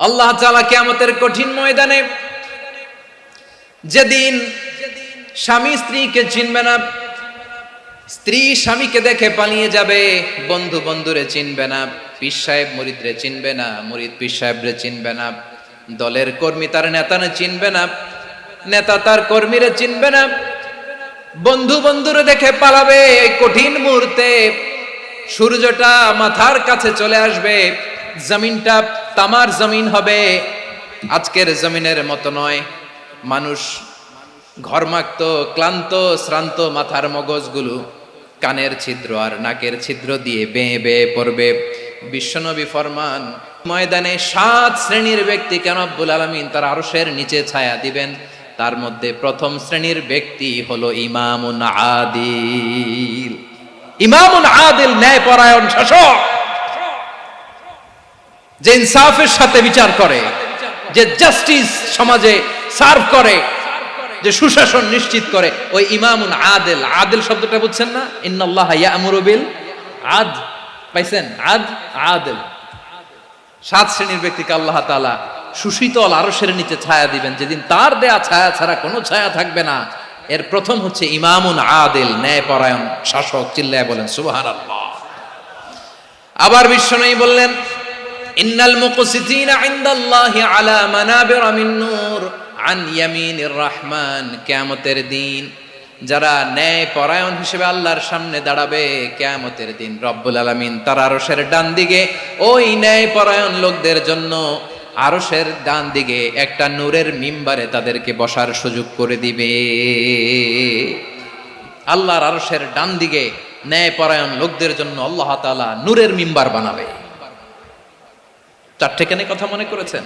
আল্লাহ তাআলা কিয়ামতের কঠিন ময়দানে যেদিন স্বামী স্ত্রীকে চিনবে না, স্ত্রী স্বামীকে দেখে পালিয়ে যাবে, বন্ধু বন্ধুরে চিনবে না, পীর সাহেব মুরিদরে চিনবে না, মুরিদ পীর সাহেবরে চিনবে না, দলের কর্মী তার নেতারে চিনবে না, নেতা তার কর্মীরে চিনবে না, বন্ধু বন্ধুরে দেখে পালাবে। এই কঠিন মুহূর্তে সূর্যটা মাথার কাছে চলে আসবে, জমিনটা তামার জমিন হবে, আজকের জমিনের মতো নয়। মানুষ ঘর্মাক্ত, ক্লান্ত, শ্রান্ত মাথার মগজগুলো কানের ছিদ্র আর নাকের ছিদ্র দিয়ে বেয়ে বেয়ে পড়বে। বিশ্বনবী ফরমান, ময়দানে 7 শ্রেণীর ব্যক্তিকে রব্বুল আলামিন তার আরশের নিচে ছায়া দিবেন। তার মধ্যে প্রথম শ্রেণীর ব্যক্তি হলো ইমামুন আদিল। ইমামুন আদিল, ন্যায়পরায়ণ শাসক, যে ইনসাফের সাথে বিচার করে, যে জাস্টিস সমাজে সার্ভ করে, যে সুশাসন নিশ্চিত করে, ওই ইমামুন আদিল। আদিল শব্দটা বুঝছেন না? ইন্নাল্লাহা ইয়া'মুরু বিল আদল, পাইছেন? আদিল। 7 শ্রেণীর ব্যক্তিকে আল্লাহ তাআলা সুশীতল আরশের নিচে ছায়া দিবেন, যেদিন তার দেয়া ছায়া ছাড়া কোনো ছায়া থাকবে না। এর প্রথম হচ্ছে ইমামুন আদিল, ন্যায়পরায়ণ শাসক। চিল্লায় বলেন সুবহানাল্লাহ। আবার বিশ্বনবী বললেন, ইন্নাল মুকসিতিনা ইনদাল্লাহি আলা মানাবিরা মিন নূর আন ইয়ামিনির রহমান। কিয়ামতের দিন যারা ন্যায়পরায়ণ হিসেবে আল্লাহর সামনে দাঁড়াবে, কিয়ামতের দিন রব্বুল আলামিন তার আরশের ডান দিকে ওই ন্যায়পরায়ণ লোকদের জন্য আরশের ডান দিকে একটা নূরের মিম্বারে তাদেরকে বসার সুযোগ করে দিবে। আল্লাহর আরশের ডান দিকে ন্যায়পরায়ণ লোকদের জন্য আল্লাহ তাআলা নূরের মিম্বার বানাবে। 4টে কেন কথা মনে করেছেন?